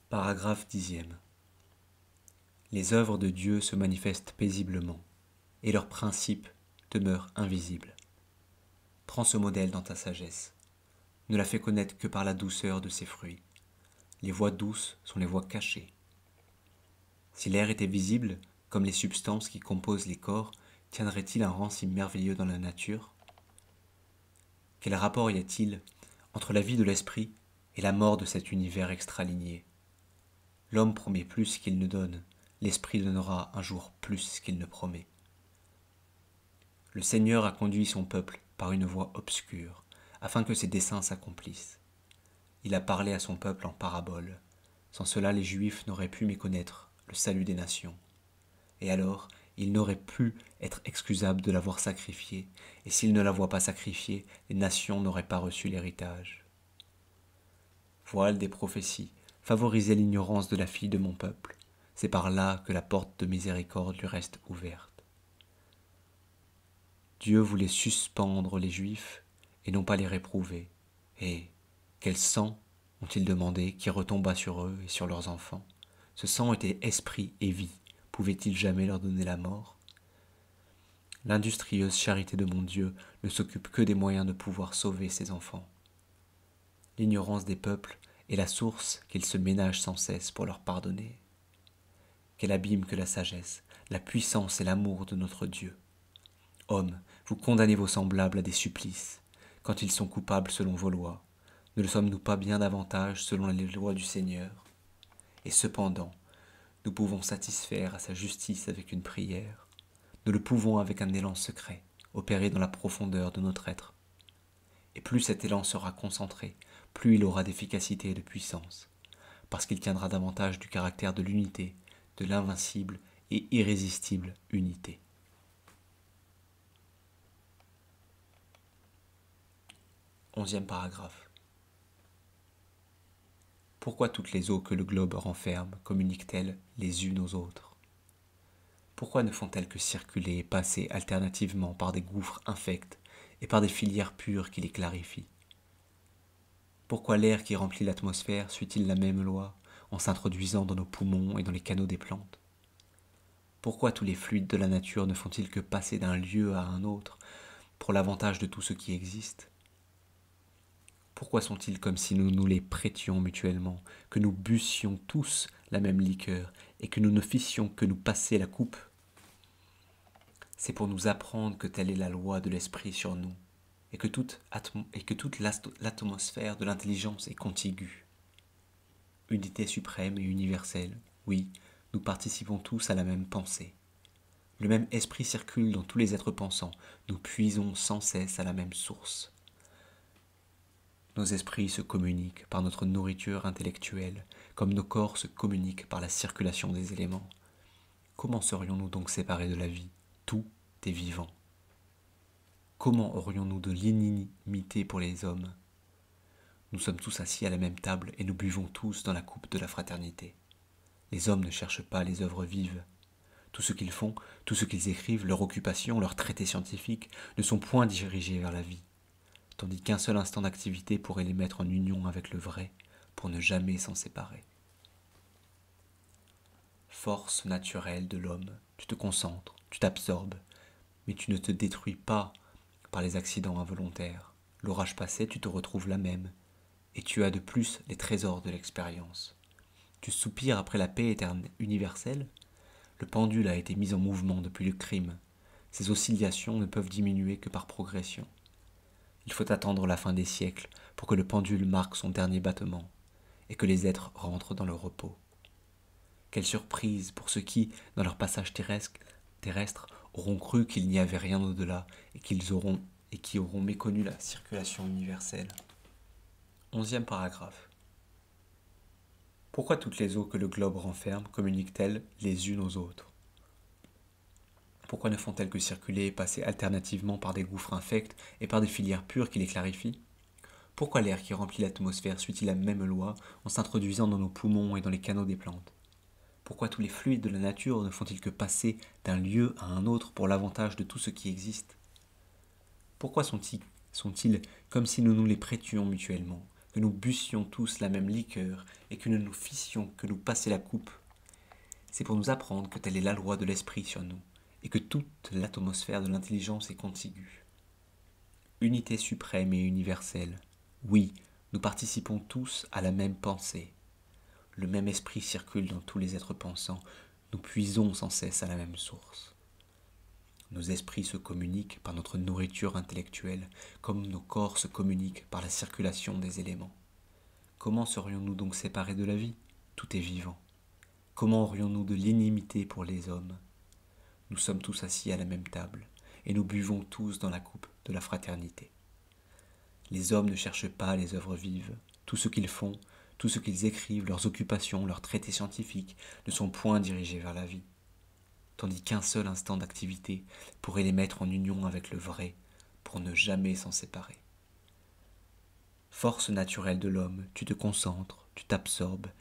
Paragraphe 10e. Les œuvres de Dieu se manifestent paisiblement, et leurs principes demeurent invisibles. Prends ce modèle dans ta sagesse. Ne la fais connaître que par la douceur de ses fruits. Les voies douces sont les voies cachées. Si l'air était visible, comme les substances qui composent les corps, tiendrait-il un rang si merveilleux dans la nature? Quel rapport y a-t-il entre la vie de l'esprit et la mort de cet univers extraligné? L'homme promet plus qu'il ne donne, l'esprit donnera un jour plus qu'il ne promet. Le Seigneur a conduit son peuple par une voie obscure, afin que ses desseins s'accomplissent. Il a parlé à son peuple en paraboles. Sans cela, les Juifs n'auraient pu méconnaître le salut des nations. Et alors, il n'aurait pu être excusable de l'avoir sacrifié, et s'il ne la voit pas sacrifiée, les nations n'auraient pas reçu l'héritage. Voile des prophéties, favorisez l'ignorance de la fille de mon peuple. C'est par là que la porte de miséricorde lui reste ouverte. Dieu voulait suspendre les Juifs et non pas les réprouver. Et quel sang, ont-ils demandé, qui retomba sur eux et sur leurs enfants? Ce sang était esprit et vie. Pouvait-il jamais leur donner la mort? L'industrieuse charité de mon Dieu ne s'occupe que des moyens de pouvoir sauver ses enfants. L'ignorance des peuples est la source qu'ils se ménagent sans cesse pour leur pardonner. Quel abîme que la sagesse, la puissance et l'amour de notre Dieu. Hommes, vous condamnez vos semblables à des supplices, quand ils sont coupables selon vos lois. Ne le sommes-nous pas bien davantage selon les lois du Seigneur? Et cependant, nous pouvons satisfaire à sa justice avec une prière. Nous le pouvons avec un élan secret, opéré dans la profondeur de notre être. Et plus cet élan sera concentré, plus il aura d'efficacité et de puissance, parce qu'il tiendra davantage du caractère de l'unité, de l'invincible et irrésistible unité. 11e paragraphe. Pourquoi toutes les eaux que le globe renferme communiquent-elles les unes aux autres? Pourquoi ne font-elles que circuler et passer alternativement par des gouffres infects et par des filières pures qui les clarifient? Pourquoi l'air qui remplit l'atmosphère suit-il la même loi en s'introduisant dans nos poumons et dans les canaux des plantes? Pourquoi tous les fluides de la nature ne font-ils que passer d'un lieu à un autre pour l'avantage de tout ce qui existe? Pourquoi sont-ils comme si nous nous les prêtions mutuellement, que nous bussions tous la même liqueur et que nous ne fissions que nous passer la coupe? C'est pour nous apprendre que telle est la loi de l'esprit sur nous et que toute l'atmosphère de l'intelligence est contiguë. Unité suprême et universelle, oui, nous participons tous à la même pensée. Le même esprit circule dans tous les êtres pensants, nous puisons sans cesse à la même source. Nos esprits se communiquent par notre nourriture intellectuelle, comme nos corps se communiquent par la circulation des éléments. Comment serions-nous donc séparés de la vie? Tout est vivant. Comment aurions-nous de l'inimité pour les hommes? Nous sommes tous assis à la même table et nous buvons tous dans la coupe de la fraternité. Les hommes ne cherchent pas les œuvres vives. Tout ce qu'ils font, tout ce qu'ils écrivent, leur occupation, leurs traités scientifiques ne sont point dirigés vers la vie, tandis qu'un seul instant d'activité pourrait les mettre en union avec le vrai, pour ne jamais s'en séparer. Force naturelle de l'homme, tu te concentres, tu t'absorbes, mais tu ne te détruis pas par les accidents involontaires. L'orage passé, tu te retrouves la même, et tu as de plus les trésors de l'expérience. Tu soupires après la paix éternelle universelle. Le pendule a été mis en mouvement depuis le crime. Ses oscillations ne peuvent diminuer que par progression. Il faut attendre la fin des siècles pour que le pendule marque son dernier battement et que les êtres rentrent dans le repos. Quelle surprise pour ceux qui, dans leur passage terrestre, auront cru qu'il n'y avait rien au-delà et qui auront méconnu la circulation universelle. 11e paragraphe. Pourquoi toutes les eaux que le globe renferme communiquent-elles les unes aux autres? Pourquoi ne font-elles que circuler et passer alternativement par des gouffres infects et par des filières pures qui les clarifient? Pourquoi l'air qui remplit l'atmosphère suit-il la même loi en s'introduisant dans nos poumons et dans les canaux des plantes? Pourquoi tous les fluides de la nature ne font-ils que passer d'un lieu à un autre pour l'avantage de tout ce qui existe? Pourquoi sont-ils comme si nous nous les prêtions mutuellement, que nous bussions tous la même liqueur et que nous nous fissions que nous passer la coupe, c'est pour nous apprendre que telle est la loi de l'esprit sur nous et que toute l'atmosphère de l'intelligence est contiguë. Unité suprême et universelle, oui, nous participons tous à la même pensée. Le même esprit circule dans tous les êtres pensants, nous puisons sans cesse à la même source. Nos esprits se communiquent par notre nourriture intellectuelle, comme nos corps se communiquent par la circulation des éléments. Comment serions-nous donc séparés de la vie? Tout est vivant. Comment aurions-nous de l'inimité pour les hommes? Nous sommes tous assis à la même table, et nous buvons tous dans la coupe de la fraternité. Les hommes ne cherchent pas les œuvres vives. Tout ce qu'ils font, tout ce qu'ils écrivent, leurs occupations, leurs traités scientifiques, ne sont point dirigés vers la vie. Tandis qu'un seul instant d'activité pourrait les mettre en union avec le vrai, pour ne jamais s'en séparer. Force naturelle de l'homme, tu te concentres, tu t'absorbes,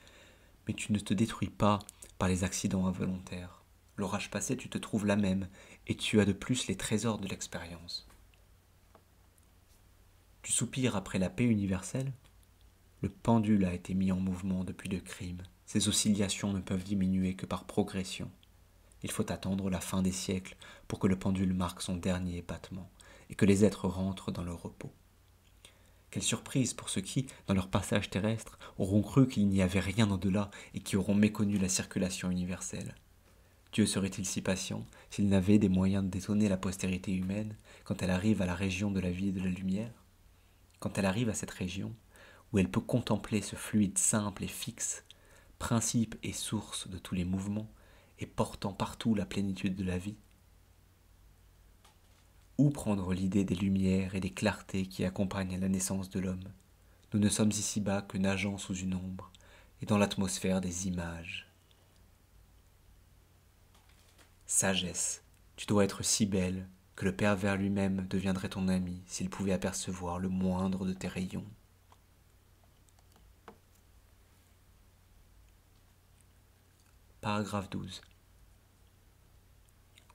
mais tu ne te détruis pas par les accidents involontaires. L'orage passé, tu te trouves la même, et tu as de plus les trésors de l'expérience. Tu soupires après la paix universelle? Le pendule a été mis en mouvement depuis le crime. Ses oscillations ne peuvent diminuer que par progression. Il faut attendre la fin des siècles pour que le pendule marque son dernier battement et que les êtres rentrent dans leur repos. Quelle surprise pour ceux qui, dans leur passage terrestre, auront cru qu'il n'y avait rien au-delà et qui auront méconnu la circulation universelle. Dieu serait-il si patient s'il n'avait des moyens d'étonner la postérité humaine quand elle arrive à la région de la vie et de la lumière? Quand elle arrive à cette région, où elle peut contempler ce fluide simple et fixe, principe et source de tous les mouvements, et portant partout la plénitude de la vie? Où prendre l'idée des lumières et des clartés qui accompagnent la naissance de l'homme? Nous ne sommes ici-bas que nageant sous une ombre, et dans l'atmosphère des images. Sagesse, tu dois être si belle que le pervers lui-même deviendrait ton ami s'il pouvait apercevoir le moindre de tes rayons. Paragraphe 12.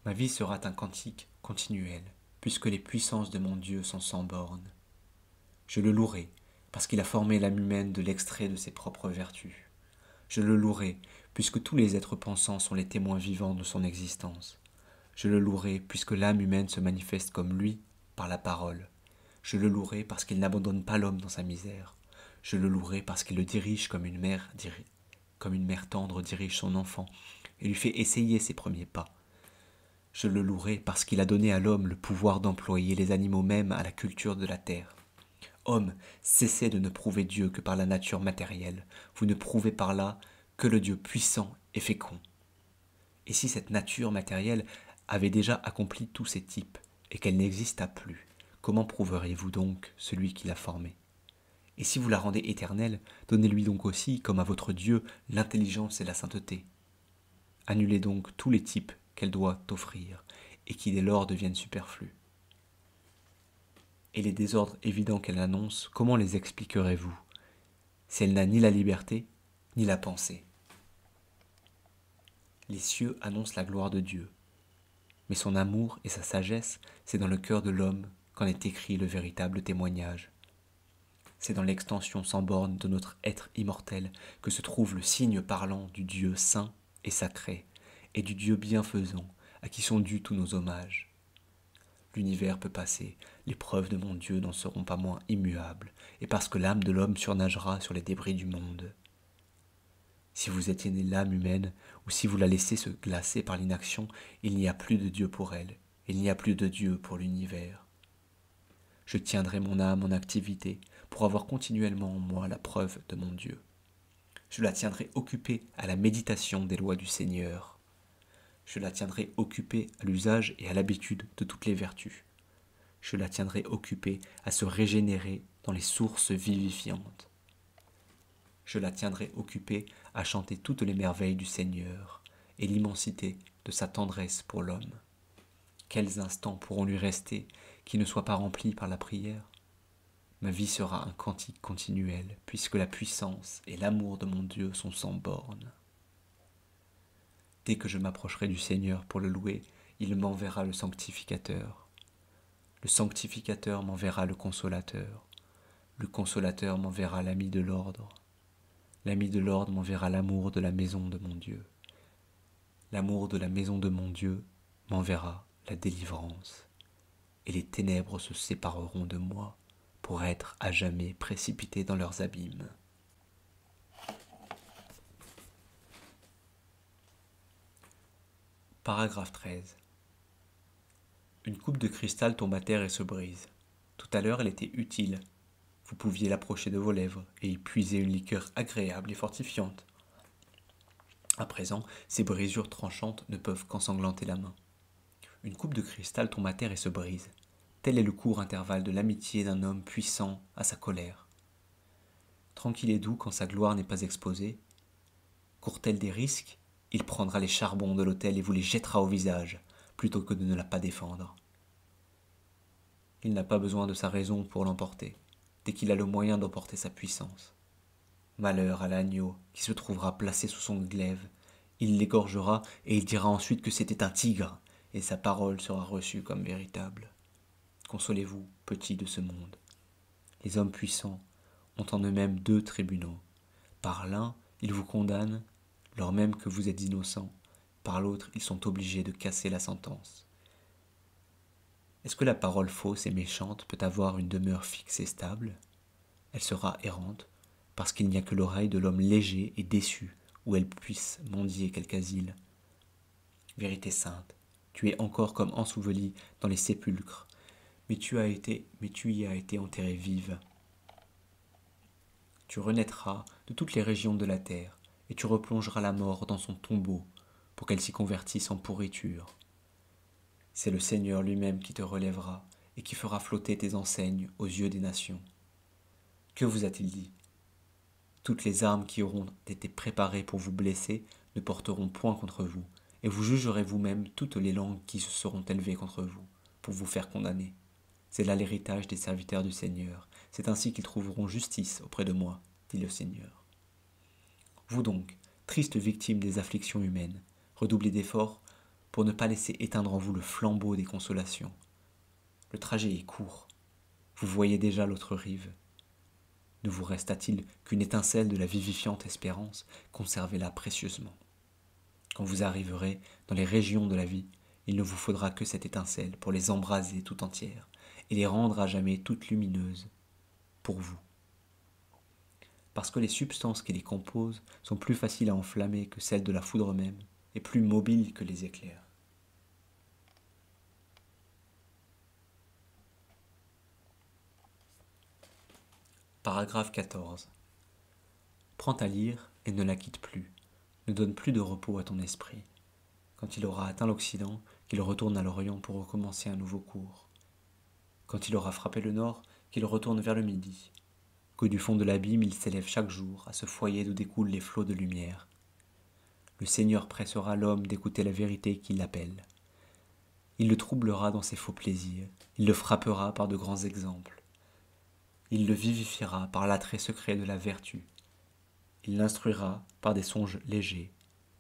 Ma vie sera un cantique continuel, puisque les puissances de mon Dieu sont sans bornes. Je le louerai, parce qu'il a formé l'âme humaine de l'extrait de ses propres vertus. Je le louerai, puisque tous les êtres pensants sont les témoins vivants de son existence. Je le louerai, puisque l'âme humaine se manifeste comme lui, par la parole. Je le louerai parce qu'il n'abandonne pas l'homme dans sa misère. Je le louerai parce qu'il le dirige comme une mère tendre dirige son enfant et lui fait essayer ses premiers pas. Je le louerai parce qu'il a donné à l'homme le pouvoir d'employer les animaux mêmes à la culture de la terre. Homme, cessez de ne prouver Dieu que par la nature matérielle, vous ne prouvez par là que le Dieu puissant et fécond. Et si cette nature matérielle avait déjà accompli tous ces types, et qu'elle n'exista plus, comment prouveriez-vous donc celui qui l'a formée? Et si vous la rendez éternelle, donnez-lui donc aussi, comme à votre Dieu, l'intelligence et la sainteté. Annulez donc tous les types qu'elle doit offrir, et qui dès lors deviennent superflus. Et les désordres évidents qu'elle annonce, comment les expliquerez-vous, si elle n'a ni la liberté, ni la pensée? Les cieux annoncent la gloire de Dieu, mais son amour et sa sagesse, c'est dans le cœur de l'homme qu'en est écrit le véritable témoignage. C'est dans l'extension sans borne de notre être immortel que se trouve le signe parlant du Dieu saint et sacré, et du Dieu bienfaisant, à qui sont dus tous nos hommages. L'univers peut passer, les preuves de mon Dieu n'en seront pas moins immuables, et parce que l'âme de l'homme surnagera sur les débris du monde. Si vous éteignez l'âme humaine, ou si vous la laissez se glacer par l'inaction, il n'y a plus de Dieu pour elle, il n'y a plus de Dieu pour l'univers. Je tiendrai mon âme en activité, pour avoir continuellement en moi la preuve de mon Dieu. Je la tiendrai occupée à la méditation des lois du Seigneur. Je la tiendrai occupée à l'usage et à l'habitude de toutes les vertus. Je la tiendrai occupée à se régénérer dans les sources vivifiantes. Je la tiendrai occupée à chanter toutes les merveilles du Seigneur et l'immensité de sa tendresse pour l'homme. Quels instants pourront lui rester qui ne soient pas remplis par la prière? Ma vie sera un cantique continuel, puisque la puissance et l'amour de mon Dieu sont sans bornes. Dès que je m'approcherai du Seigneur pour le louer, il m'enverra le sanctificateur. Le sanctificateur m'enverra le consolateur. Le consolateur m'enverra l'ami de l'ordre. L'ami de l'ordre m'enverra l'amour de la maison de mon Dieu. L'amour de la maison de mon Dieu m'enverra la délivrance. Et les ténèbres se sépareront de moi pour être à jamais précipités dans leurs abîmes. Paragraphe 13. Une coupe de cristal tombe à terre et se brise. Tout à l'heure, elle était utile. Vous pouviez l'approcher de vos lèvres et y puiser une liqueur agréable et fortifiante. À présent, ces brisures tranchantes ne peuvent qu'ensanglanter la main. Une coupe de cristal tombe à terre et se brise. Tel est le court intervalle de l'amitié d'un homme puissant à sa colère. Tranquille et doux quand sa gloire n'est pas exposée, court-elle des risques, il prendra les charbons de l'autel et vous les jettera au visage, plutôt que de ne la pas défendre. Il n'a pas besoin de sa raison pour l'emporter, dès qu'il a le moyen d'emporter sa puissance. Malheur à l'agneau qui se trouvera placé sous son glaive, il l'égorgera et il dira ensuite que c'était un tigre, et sa parole sera reçue comme véritable. Consolez-vous, petits de ce monde. Les hommes puissants ont en eux-mêmes deux tribunaux. Par l'un, ils vous condamnent, lors même que vous êtes innocent. Par l'autre, ils sont obligés de casser la sentence. Est-ce que la parole fausse et méchante peut avoir une demeure fixe et stable? Elle sera errante, parce qu'il n'y a que l'oreille de l'homme léger et déçu où elle puisse mendier quelque asile. Vérité sainte, tu es encore comme enseveli dans les sépulcres, mais tu y as été enterrée vive. Tu renaîtras de toutes les régions de la terre, et tu replongeras la mort dans son tombeau, pour qu'elle s'y convertisse en pourriture. C'est le Seigneur lui-même qui te relèvera, et qui fera flotter tes enseignes aux yeux des nations. Que vous a-t-il dit? Toutes les armes qui auront été préparées pour vous blesser ne porteront point contre vous, et vous jugerez vous-même toutes les langues qui se seront élevées contre vous, pour vous faire condamner. C'est là l'héritage des serviteurs du Seigneur. C'est ainsi qu'ils trouveront justice auprès de moi, dit le Seigneur. Vous donc, tristes victimes des afflictions humaines, redoublez d'efforts pour ne pas laisser éteindre en vous le flambeau des consolations. Le trajet est court. Vous voyez déjà l'autre rive. Ne vous resta-t-il qu'une étincelle de la vivifiante espérance? Conservez-la précieusement. Quand vous arriverez dans les régions de la vie, il ne vous faudra que cette étincelle pour les embraser tout entières et les rendre à jamais toutes lumineuses pour vous. Parce que les substances qui les composent sont plus faciles à enflammer que celles de la foudre même et plus mobiles que les éclairs. Paragraphe 14. Prends ta lyre et ne la quitte plus. Ne donne plus de repos à ton esprit. Quand il aura atteint l'Occident, qu'il retourne à l'Orient pour recommencer un nouveau cours. Quand il aura frappé le Nord, qu'il retourne vers le Midi. Que du fond de l'abîme il s'élève chaque jour à ce foyer d'où découlent les flots de lumière. Le Seigneur pressera l'homme d'écouter la vérité qui l'appelle. Il le troublera dans ses faux plaisirs, il le frappera par de grands exemples. Il le vivifiera par l'attrait secret de la vertu. Il l'instruira par des songes légers.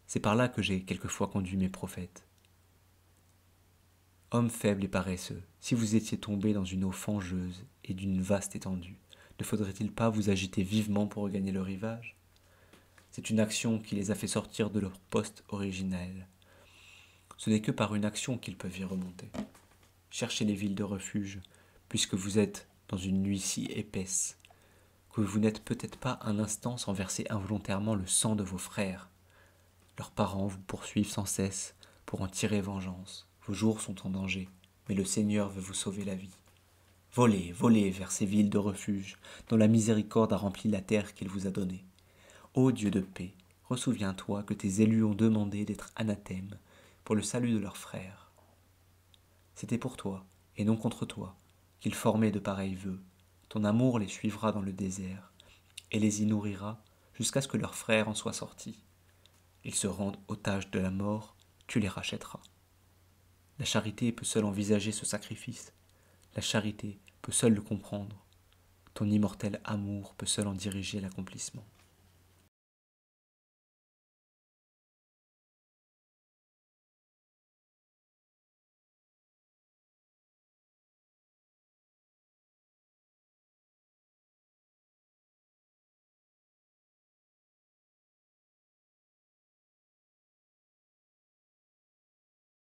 C'est par là que j'ai quelquefois conduit mes prophètes. Homme faible et paresseux, si vous étiez tombé dans une eau fangeuse et d'une vaste étendue, ne faudrait-il pas vous agiter vivement pour regagner le rivage? C'est une action qui les a fait sortir de leur poste originel. Ce n'est que par une action qu'ils peuvent y remonter. Cherchez les villes de refuge, puisque vous êtes dans une nuit si épaisse, que vous n'êtes peut-être pas un instant sans verser involontairement le sang de vos frères. Leurs parents vous poursuivent sans cesse pour en tirer vengeance. Vos jours sont en danger, mais le Seigneur veut vous sauver la vie. Volez, volez vers ces villes de refuge, dont la miséricorde a rempli la terre qu'il vous a donnée. Ô Dieu de paix, ressouviens-toi que tes élus ont demandé d'être anathèmes pour le salut de leurs frères. C'était pour toi, et non contre toi, qu'ils formaient de pareils vœux. Ton amour les suivra dans le désert, et les y nourrira jusqu'à ce que leurs frères en soient sortis. Ils se rendent otages de la mort, tu les rachèteras. La charité peut seule envisager ce sacrifice. La charité peut seule le comprendre. Ton immortel amour peut seul en diriger l'accomplissement.